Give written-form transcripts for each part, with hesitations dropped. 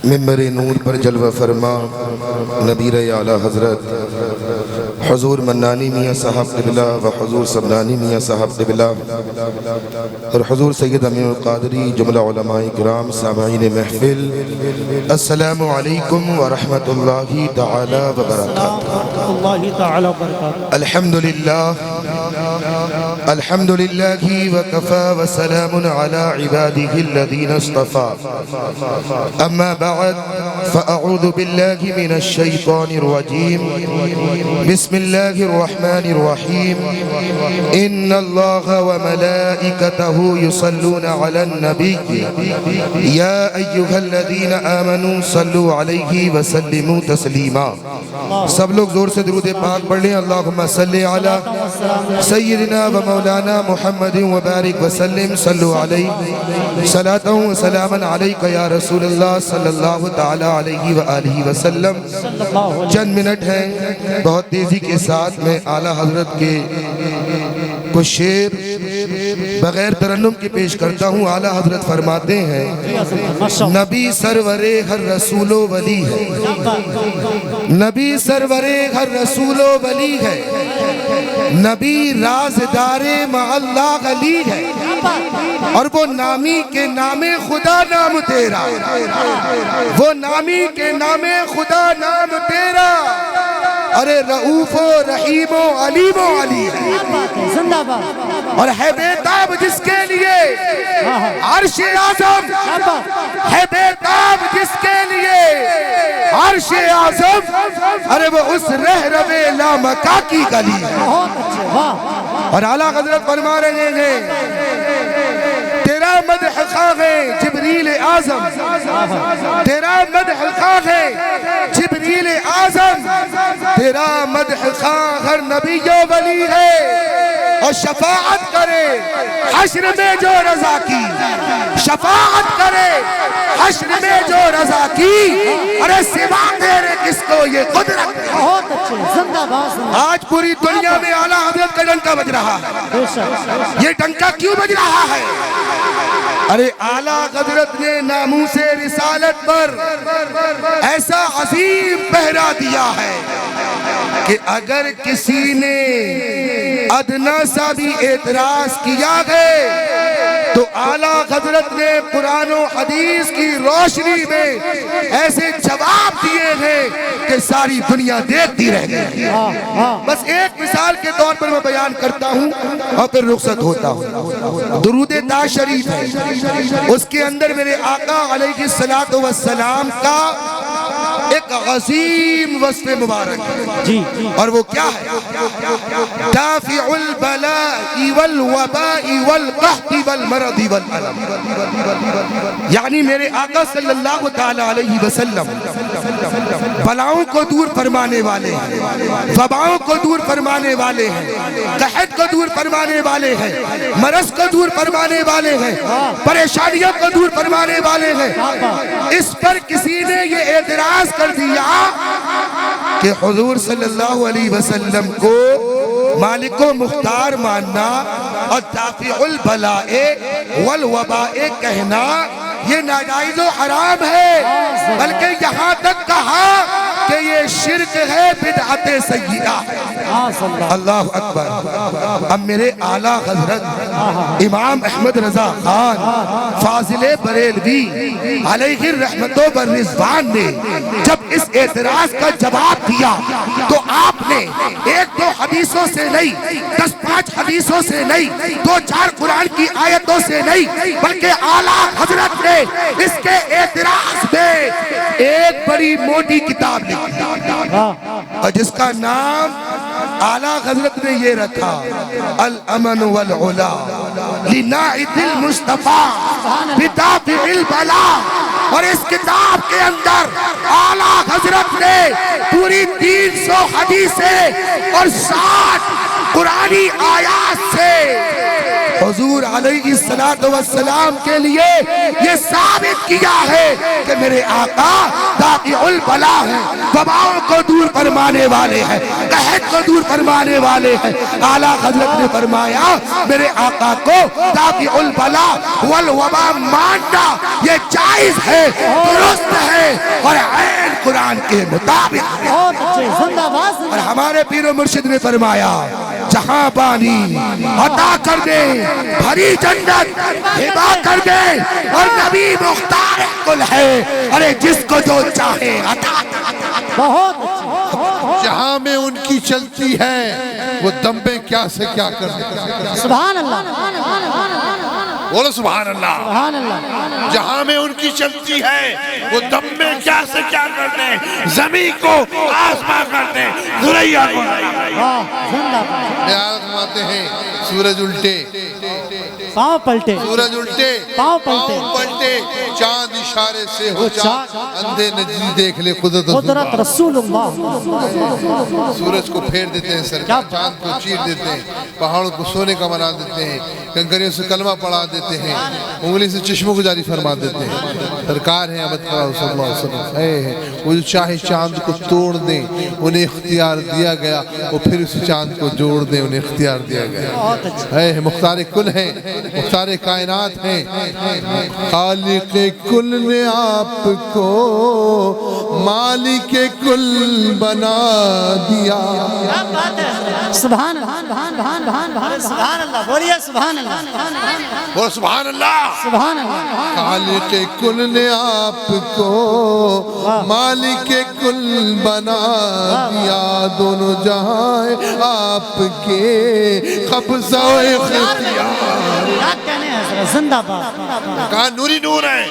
منبر نور پر جلوہ فرما نبیر اعلیٰ حضرت حضور منانی میاں صاحب قبلہ و حضور سبنانی میاں صاحب قبلہ اور حضور سید امین القادری جملہ علماء کرام سامعین محفل، السلام علیکم ورحمۃ اللہ تعالی وبرکاتہ۔ الحمدللہ وکفا وسلام علی عباده الذین اصطفى، اما بعد فاعوذ باللہ من الشیطان الرجیم، بسم اللہ الرحمن الرحیم، ان اللہ وملائکته يصلون علی النبی یا ایہا الذین آمنوا صلوا علیہ وسلموا تسلیما۔ سب لوگ زور سے درود پاک پڑھ لیں، اللہم صلی علی سیدنا و مولانا محمد وبارک وسلم، صلو علیہ صلاۃ و سلاما علیک یا رسول اللہ صلی اللہ تعالی علیہ وآلہ وسلم۔ چند منٹ ہیں، بہت تیزی کے ساتھ میں اعلیٰ حضرت کے کچھ شعر بغیر ترنم کے پیش کرتا ہوں۔ اعلیٰ حضرت فرماتے ہیں، نبی سرور ہر رسول و ولی ہے، نبی سرور ہر رسول و ولی ہے، نبی رازدار مع اللہ علی ہے، اور وہ نامی کے نام خدا نام تیرا، وہ نامی کے نام خدا نام تیرا، ارے رؤوف و رحیم و علیم و علی ہے، اور ہے بیتاب جس کے لیے عرش اعظم، ہے بیتاب جس کے لیے عرش اعظم، ارے وہ اس رہرو لامکا کی گلی ہے۔ اور اعلیٰ حضرت فرما رہے ہیں، تیرا مدح خواہ ہے جبریل اعظم، تیرا مدح خواہ ہے جبریل اعظم، تیرا مدح خواہ ہر نبی و ولی ہے، اور شفاعت کرے حشر میں جو رضا کی، شفاعت کرے حشر میں جو رضا کی، ارے سوا تیرے کس کو یہ قدرت ہے۔ آج پوری دنیا میں اعلیٰ حضرت کا ڈنکا بج رہا ہے، یہ ڈنکا کیوں بج رہا ہے؟ ارے اعلیٰ حضرت نے ناموس رسالت پر ایسا عظیم پہرا دیا ہے کہ اگر کسی نے ادنا سا بھی اعتراض کیا ہے تو اعلیٰ حضرت نے قرآن و حدیث کی روشنی میں ایسے جواب دیے ہیں کہ ساری دنیا دیکھتی رہ گئی۔ بس ایک مثال کے طور پر میں بیان کرتا ہوں اور پھر رخصت ہوتا ہوں۔ درود تا شریف ہے، اس کے اندر میرے آقا علیہ السلام کا ایک عظیم وصف مبارک ہے، اور وہ کیا ہے؟ دافع البلاء والوباء والقحط والمرض والألم، یعنی میرے آقا صلی اللہ تعالی علیہ وسلم بلاؤں کو دور فرمانے والے ہیں، وباؤں کو دور فرمانے والے ہیں، قحط کو دور فرمانے والے ہیں، مرض کو دور فرمانے والے ہیں، پریشانیوں کو دور فرمانے والے ہیں۔ اس پر کسی نے یہ اعتراض کر دیا کہ حضور صلی اللہ علیہ وسلم کو مالک و مختار ماننا اور دافع البلاء والوباء کہنا یہ ناجائز و حرام ہے، بلکہ یہاں تک کہا کہ یہ شرک ہے، بدعت سیئہ۔ اللہ اکبر۔ اب میرے اعلیٰ حضرت امام احمد رضا خان فاضل بریلوی علیہ الرحمت و رضوان نے جب اس اعتراض کا جواب دیا تو آپ نے ایک دو حدیثوں سے نہیں، 10-5 حدیثوں سے نہیں، 2-4 قرآن کی آیتوں سے نہیں، بلکہ اعلیٰ حضرت نے اس کے اعتراض میں ایک بڑی موٹی کتاب لکھی، اور جس کا نام اعلیٰ حضرت نے یہ رکھا، الامن والعلا لناعت المصطفیٰ بدافع البلا۔ اور اس کتاب کے اندر اعلیٰ حضرت نے پوری 300 حدیثیں اور 60 قرآنی آیات سے حضور علیہ السلام کے لیے یہ ثابت کیا ہے کہ میرے آقا دافع البلا ہے، وباؤں کو دور فرمانے والے ہیں، قحط کو دور فرمانے والے ہیں۔ اعلیٰ حضرت نے فرمایا میرے آقا کو دافع البلا والوبا ماننا یہ جائز ہے، درست ہے اور عین قرآن کے مطابق ہے۔ اور ہمارے پیر و مرشد نے فرمایا جہاں بانی عطا کر دے، بھری جنت ہبا کر دے، اور نبی مختار کل ہے، ارے جس کو جو چاہے عطا کر دے۔ بہت جہاں میں ان کی چلتی ہے وہ دم میں کیا سے کیا کر دے۔ سبحان اللہ، بولو سبحان اللہ۔ سبحان اللہ۔ جہاں میں ان کی چلتی ہے وہ دم میں کیا سے کیا کر دیں، زمین کو آسمان کر دیں، ذریعہ کو بیان فرماتے ہیں سورج الٹے، پاؤں پلٹے، سورج الٹے، پاؤں پلٹے، پلٹے، چاند اشارے سے ہو چاک، اندھے نجی دیکھ لے قدرت رسول اللہ۔ سورج کو پھیر دیتے ہیں سرکار، چاند کو چیر دیتے ہیں، پہاڑوں کو سونے کا بنا دیتے ہیں، کنکریوں سے کلمہ پڑھا دیتے ہیں، انگلی سے چشموں کو جاری فرما دیتے ہیں۔ سرکار ہیں احمد صلی اللہ علیہ وسلم، وہ جو چاہے چاند کو توڑ دیں انہیں اختیار دیا گیا، وہ پھر اس چاند کو جوڑ دیں انہیں اختیار دیا گیا۔ اے مختار کل ہیں، مختار کائنات ہیں، خالق کل نے آپ کو مالک کل بنا دیا۔ سبحان اللہ، سبحان اللہ، بولیے سبحان اللہ، وہ سبحان اللہ۔ سبحان اللہ۔ خالق کل نے آپ کو مالک کل بنا دیا، دونوں جہاں آپ کے قبضہ و اختیار۔ کیا کہنے ہیں حضرت، زندہ باد۔ کہا نوری نور ہے،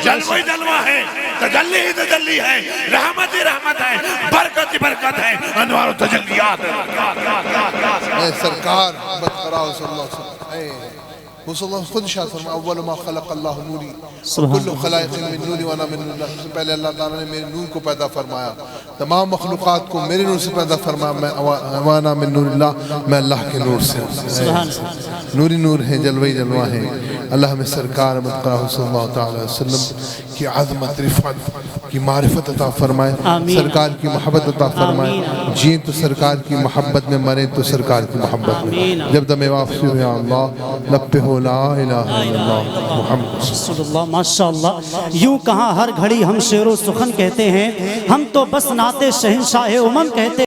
جلوہ ہی جلوہ ہے، تجلی ہی تجلی ہے، رحمت ہی رحمت ہے، برکت ہی برکت ہے، انوار و تجلیات ہے۔ اے سرکار محمد قرآن صلی اللہ علیہ وسلم، اے صلی اللہ خود شاہ فرما اول ما خلق اللہ نوری کل خلائق من نوری وانا من نور۔ سب سے پہلے اللہ تعالیٰ نے میرے نور کو پیدا فرمایا، تمام مخلوقات کو میرے نور سے پیدا فرمایا، وانا من نور اللہ، میں اللہ کے نور سے ہوں۔ نوری نور ہیں، جلوہ جلوہ ہیں۔ اللہ ہمیں سرکار احمد قرآن صلی اللہ علیہ وسلم کی عظمت رفعت کی معرفت عطا فرمائے، سرکار کی محبت عطا فرمائے، جئیں تو سرکار کی محبت میں، مریں تو سرکار کی محبت میں۔ جب دم واپسی ہو یا اللہ لب پہ ہو لا الہ الا اللہ محمد رسول اللہ۔ ماشاءاللہ، یوں کہاں ہر گھڑی ہم شعر و سخن کہتے ہیں، ہم تو بس نعت شہنشاہ امم کہتے ہیں۔